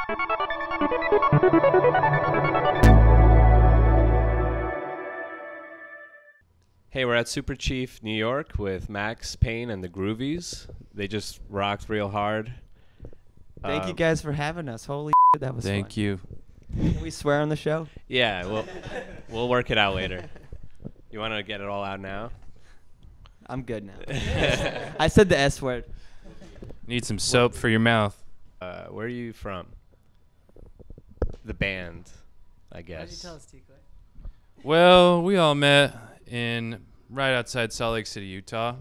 Hey, we're at Super Chief, New York with Max Payne and the Groovies. They just rocked real hard. Thank you guys for having us. Holy shit, that was fun. Thank you. Can we swear on the show? Yeah, we'll work it out later. You want to get it all out now? I'm good now. I said the S word. Need some soap for your mouth. Where are you from? The band, I guess. Why don't you tell us, T-Clay? Well, we all met in right outside Salt Lake City, Utah.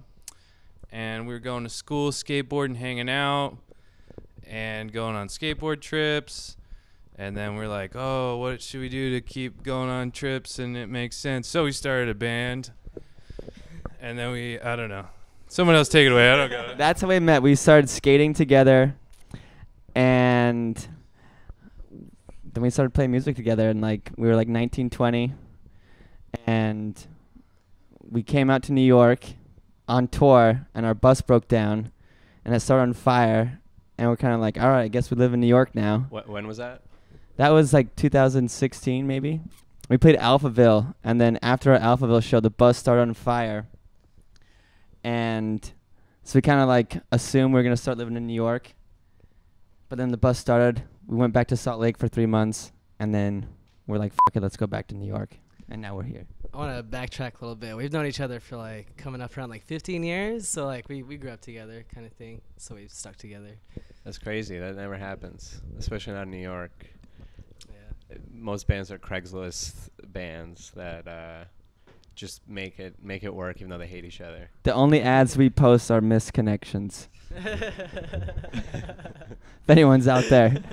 And we were going to school, skateboarding, hanging out, and going on skateboard trips. And then we're like, oh, what should we do to keep going on trips and it makes sense? So we started a band. And then I don't know. Someone else take it away. I don't got it. That's how we met. We started skating together, and then we started playing music together. And we were 19, 20, and we came out to New York on tour, and our bus broke down, and it started on fire. And we're kind of like, all right, I guess we live in New York now. When was that? That was 2016 maybe. We played Alphaville, and then after our Alphaville show, the bus started on fire. And so we kind of assumed we were going to start living in New York. But then the bus started. We went back to Salt Lake for 3 months, and then we're like, fuck it, let's go back to New York. And now we're here. I want to backtrack a little bit. We've known each other for coming up around 15 years. So we grew up together kind of thing. So we've stuck together. That's crazy. That never happens, especially not in New York. Yeah. Most bands are Craigslist bands that just make it work even though they hate each other. The only ads we post are misconnections. If anyone's out there.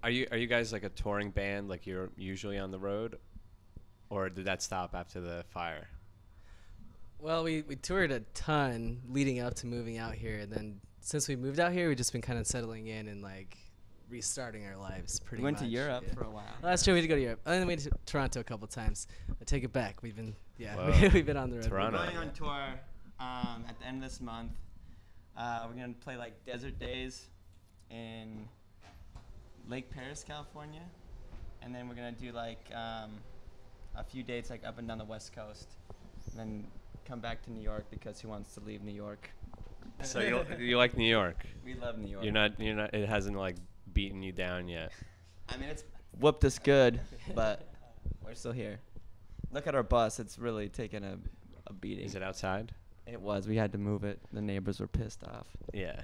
Are you guys a touring band? You're usually on the road, or did that stop after the fire? Well, we toured a ton leading up to moving out here, and then since we moved out here, we've just been kind of settling in and restarting our lives pretty much. We went to Europe yeah. for a while. Last year we did go to Europe, and then we went to Toronto a couple times. I take it back. We've been we've been on the road. Toronto. We're going on tour at the end of this month. We're gonna play Desert Days in Lake Paris, California, and then we're gonna do a few dates up and down the West Coast, and then come back to New York because who wants to leave New York? So you like New York? We love New York. You're not. It hasn't beaten you down yet. I mean, it's whooped us good, but we're still here. Look at our bus. It's really taken a beating. Is it outside? It was. We had to move it. The neighbors were pissed off. Yeah.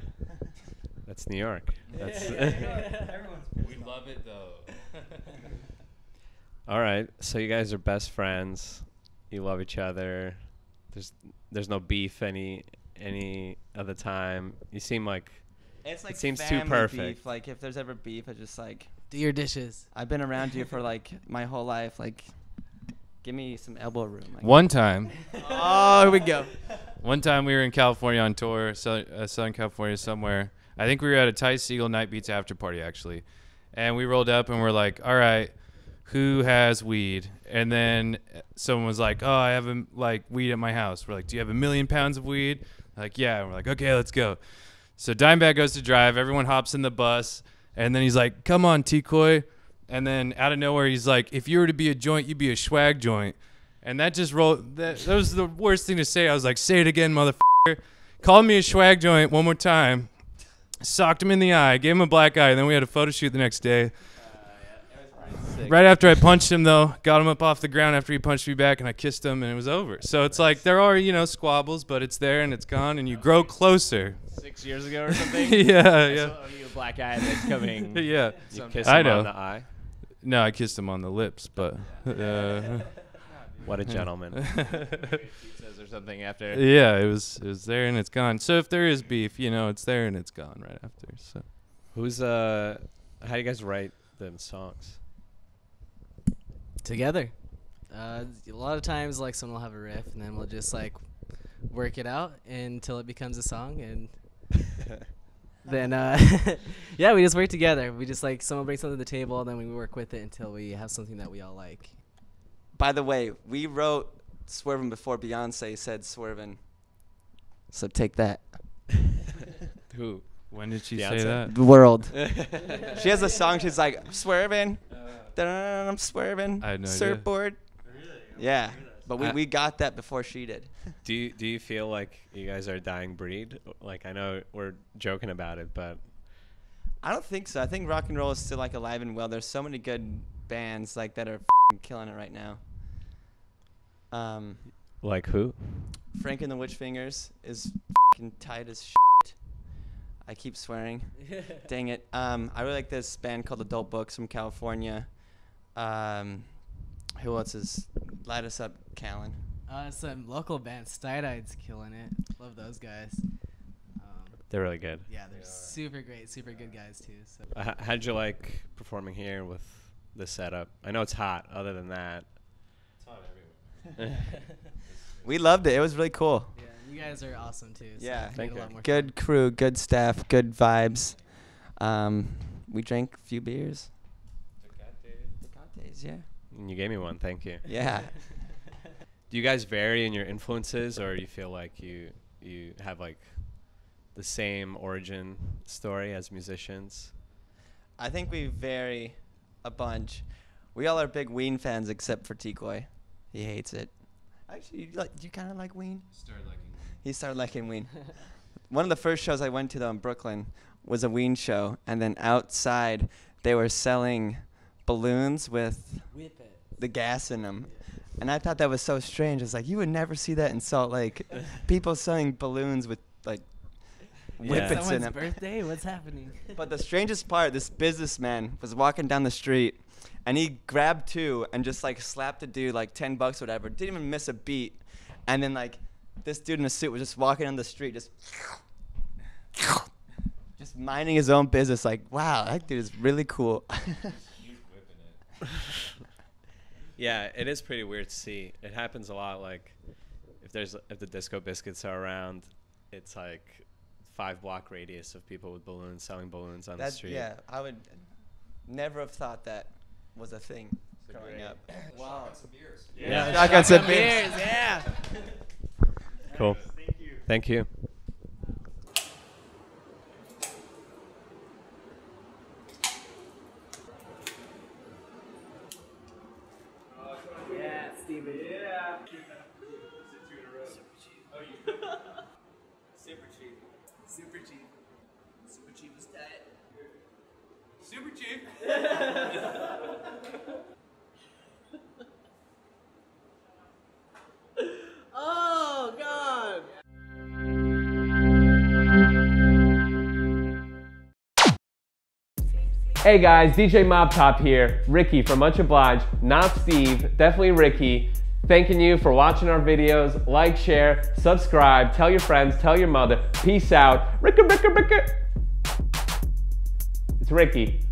That's New York. That's We love it, though. All right. So you guys are best friends. You love each other. There's no beef any other time. You seem like It's it seems too family perfect. Beef. If there's ever beef, it's just Do your dishes. I've been around you for my whole life. Give me some elbow room. One time. Oh, here we go. One time we were in California on tour, Southern California somewhere. I think we were at a Ty Segall Night Beats after party, actually. And we rolled up and we're like, all right, who has weed? And then someone was like, oh, I have weed at my house. We're like, do you have 1 million pounds of weed? Like, yeah. And we're like, okay, let's go. So Dimebag goes to drive. Everyone hops in the bus. And then he's like, come on, T-Coy. And then out of nowhere, he's like, if you were to be a joint, you'd be a swag joint. And that just rolled. That was the worst thing to say. I was like, say it again, motherfucker. Called me a swag joint one more time. Socked him in the eye. Gave him a black eye. And then we had a photo shoot the next day. Right after I punched him, though, got him up off the ground after he punched me back, and I kissed him, and it was over. So it's there are, squabbles, but it's there, and it's gone, and you grow closer. 6 years ago or something? Yeah, yeah. So you a black guy that's coming. Yeah. You kiss I him know. on the eye? No, I kissed him on the lips, but... What a gentleman. Pizzas or something after. Yeah, it was there, and it's gone. So if there is beef, it's there, and it's gone right after. So, how do you guys write them songs? Together. A lot of times, someone will have a riff, and then we'll just work it out until it becomes a song, and then yeah, we just work together. We just someone brings something to the table, and then we work with it until we have something that we all like. By the way, we wrote Swervin' before Beyonce said Swervin'. So take that. Who? When did she say Beyonce? that? The world. She has a song. She's like, I'm swerving. Dun, I'm swerving. I had no idea. Surfboard. Yeah. But we got that before she did. Do you feel like you guys are a dying breed? Like, I know we're joking about it, but I don't think so. I think rock and roll is still like alive and well. There's so many good bands like that are killing it right now. like who? Frank and the Witch Fingers is tight as shit. I keep swearing. Dang it. I really like this band called Adult Books from California. Who else is light us up, Callan? Some local band, Stide-Eye's killing it. Love those guys. They're really good. Yeah, they're super great, super good guys too. So. How'd you like performing here with the setup? I know it's hot. Other than that, It's hot everywhere. We loved it. It was really cool. Yeah, you guys are awesome too. So Yeah. make it Thank a you. lot more Good crew, good staff, good vibes. We drank a few beers. Tecates, yeah. and you gave me one. Thank you. Yeah. Do you guys vary in your influences, or you feel like you have like the same origin story as musicians? I think we vary a bunch. We all are big Ween fans except for Tikoy. He hates it. Actually, you kind of like Ween? Started liking He started liking Ween. One of the first shows I went to, though, in Brooklyn was a Ween show. And then outside, they were selling balloons with Whip it. the gas in them. And I thought that was so strange. It's like, you would never see that in Salt Lake. People selling balloons with, like, whippets in Someone's them. birthday? What's happening? But the strangest part, this businessman was walking down the street, and he grabbed two and just, like, slapped a dude, like, $10 or whatever. Didn't even miss a beat. And then, like, this dude in a suit was just walking down the street, just minding his own business. Like, wow, that dude is really cool. Yeah, it is pretty weird to see. It happens a lot. Like, if the Disco Biscuits are around, it's like 5-block radius of people with balloons selling balloons on the street. Yeah, I would never have thought that was a thing growing up. Wow. Yeah. I got some beers. Yeah. Cool. Thank you. Yeah, Steven. Yeah. Super cheap. Super cheap. Super cheap is tight. Super cheap. Oh, God. Hey guys, DJ Mob Top here. Ricky from Much Obliged, not Steve, definitely Ricky. Thanking you for watching our videos. Like, share, subscribe, tell your friends, tell your mother. Peace out. Ricky. It's Ricky.